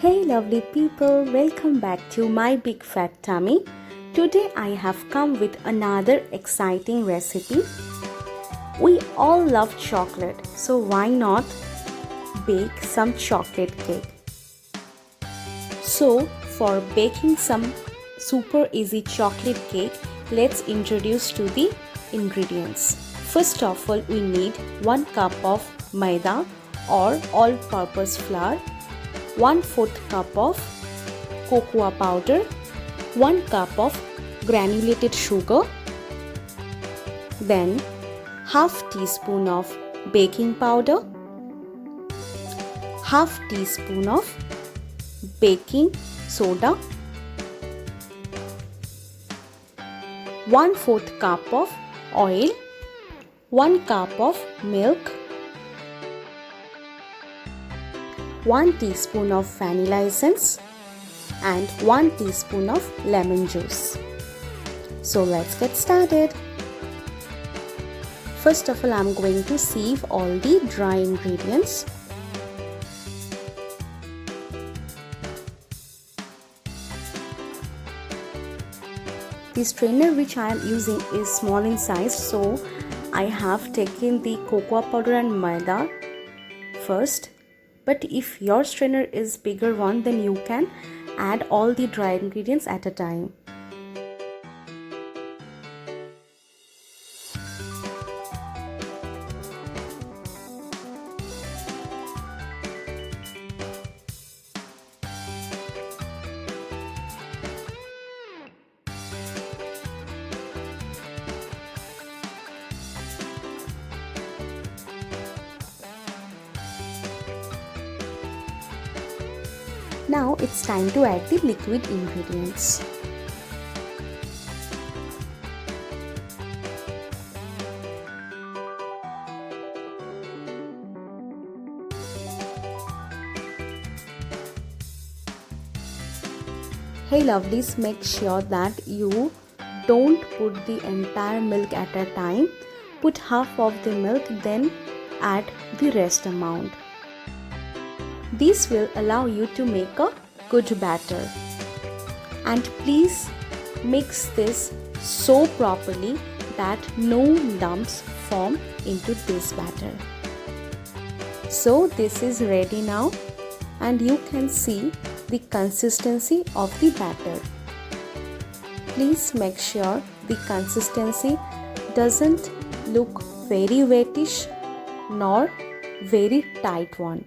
Hey lovely people, welcome back to my big fat tummy. Today I have come with another exciting recipe. We all love chocolate, so why not bake some chocolate cake? So for baking some super easy chocolate cake, let's introduce to the ingredients. First of all, we need 1 cup of maida or all-purpose flour, 1/4 cup of cocoa powder, 1 cup of granulated sugar, then half teaspoon of baking powder, half teaspoon of baking soda, 1/4 cup of oil, 1 cup of milk, 1 teaspoon of vanilla essence and 1 teaspoon of lemon juice. So let's get started. First of all, I'm going to sieve all the dry ingredients. The strainer which I am using is small in size, so I have taken the cocoa powder and maida first. But if your strainer is bigger one, then you can add all the dry ingredients at a time. Now it's time to add the liquid ingredients. Hey lovelies, make sure that you don't put the entire milk at a time. Put half of the milk, then add the rest amount. This will allow you to make a good batter. And please mix this so properly that no lumps form into this batter. So this is ready now, and you can see the consistency of the batter. Please make sure the consistency doesn't look very wettish nor very tight one.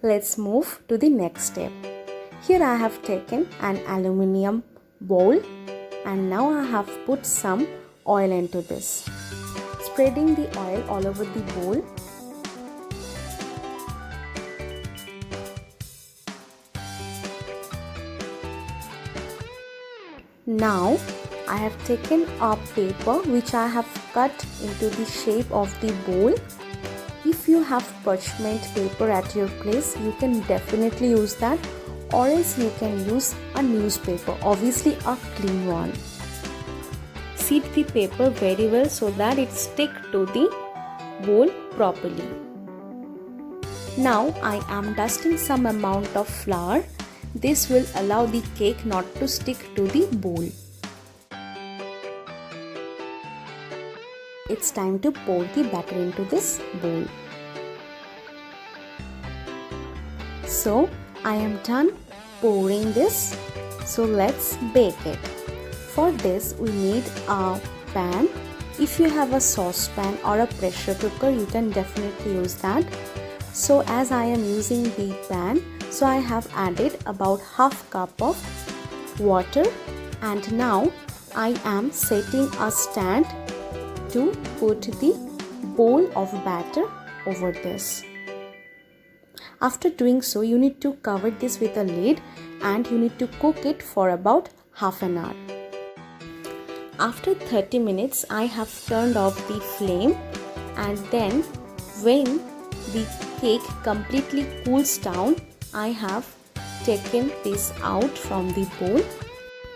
Let's move to the next step. Here I have taken an aluminium bowl and now I have put some oil into this. Spreading the oil all over the bowl. Now I have taken a paper which I have cut into the shape of the bowl. If you have parchment paper at your place, you can definitely use that, or else you can use a newspaper, obviously a clean one. Seat the paper very well so that it sticks to the bowl properly. Now I am dusting some amount of flour. This will allow the cake not to stick to the bowl. It's time to pour the batter into this bowl. So I am done pouring this. So let's bake it. For this we need a pan. If you have a saucepan or a pressure cooker, you can definitely use that. So as I am using the pan, so I have added about half cup of water, and now I am setting a stand to put the bowl of batter over this. After doing so, you need to cover this with a lid and you need to cook it for about half an hour. After 30 minutes, I have turned off the flame, and then when the cake completely cools down, I have taken this out from the bowl.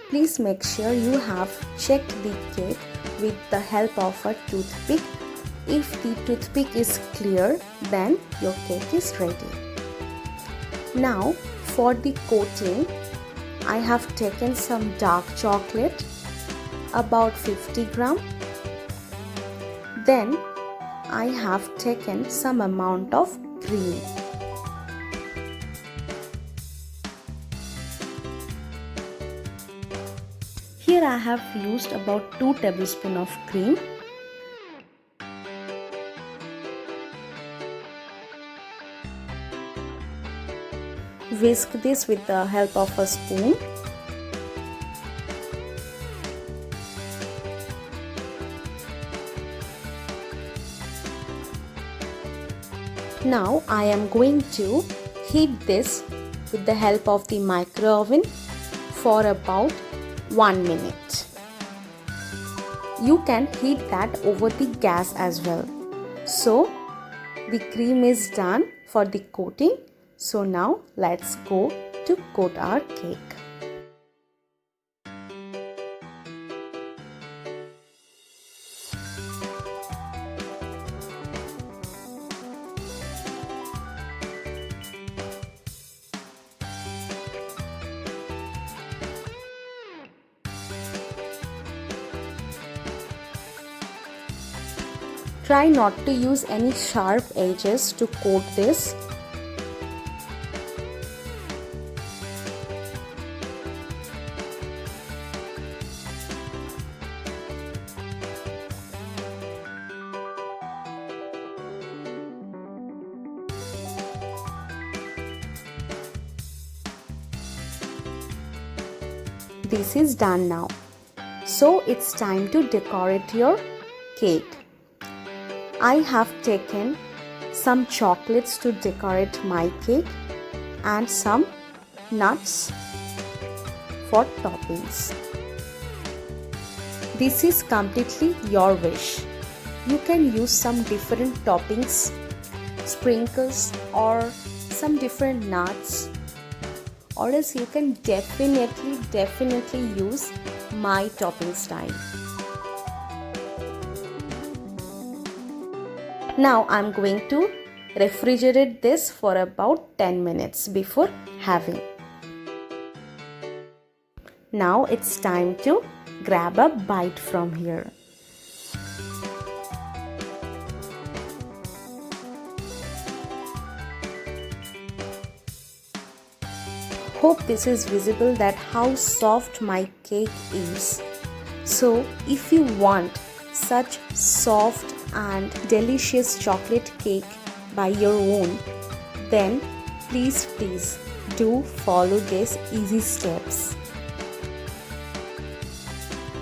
Please make sure you have checked the cake with the help of a toothpick. If the toothpick is clear, then your cake is ready. Now For the coating, I have taken some dark chocolate, about 50 gram. Then I have taken some amount of cream. Here I have used about 2 tablespoons of cream. Whisk this with the help of a spoon. Now I am going to heat this with the help of the micro oven for about 1 minute. You can heat that over the gas as well. So the cream is done for the coating. So now let's go to coat our cake. Try not to use any sharp edges to coat this. This is done now. So it's time to decorate your cake. I have taken some chocolates to decorate my cake and some nuts for toppings. This is completely your wish. You can use some different toppings, sprinkles or some different nuts, or else you can definitely use my topping style. Now I'm going to refrigerate this for about 10 minutes before having. Now it's time to grab a bite from here. Hope this is visible that how soft my cake is. So if you want such soft and delicious chocolate cake by your own, then please do follow these easy steps.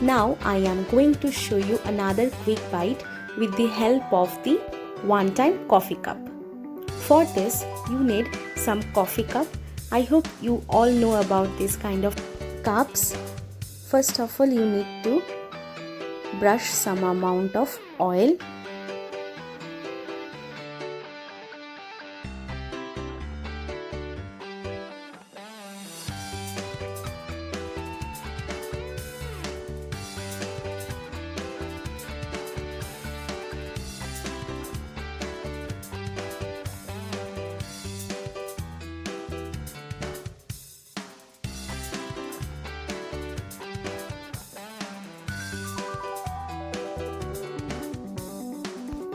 Now I am going to show you another quick bite with the help of the one-time coffee cup. For this you need some coffee cup. I hope you all know about this kind of cups. First of all, you need to brush some amount of oil.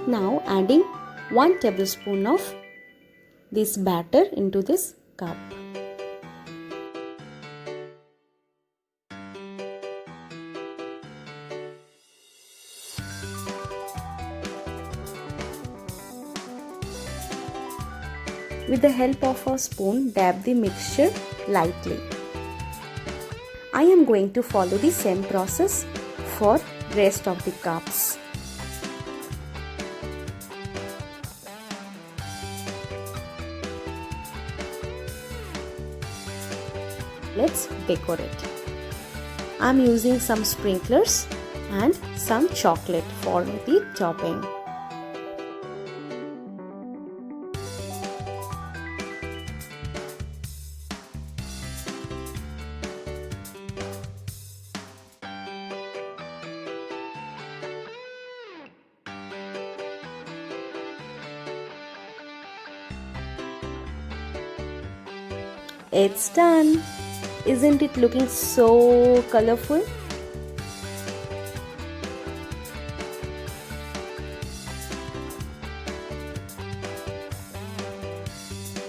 Now adding 1 tablespoon of this batter into this cup. With the help of a spoon, dab the mixture lightly. I am going to follow the same process for rest of the cups. Let's decorate. I'm using some sprinklers and some chocolate for the topping. it's done. Isn't it looking so colorful?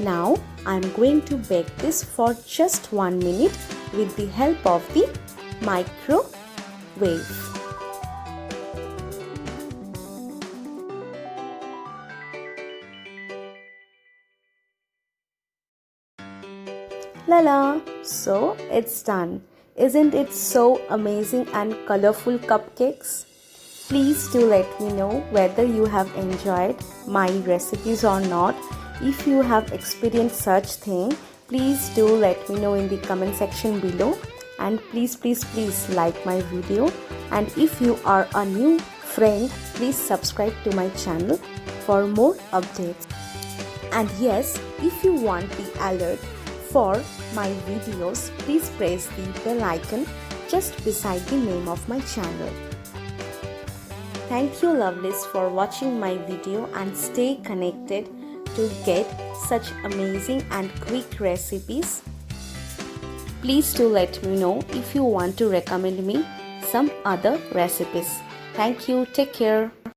Now I'm going to bake this for just 1 minute with the help of the microwave. Lala, so it's done. Isn't it so amazing and colorful cupcakes? Please do let me know whether you have enjoyed my recipes or not. If you have experienced such thing, please do let me know in the comment section below. And please like my video. And if you are a new friend, please subscribe to my channel for more updates. And yes, if you want the alert for my videos, please press the bell icon just beside the name of my channel. Thank you lovelies for watching my video and stay connected to get such amazing and quick recipes. Please do let me know if you want to recommend me some other recipes. Thank you. Take care.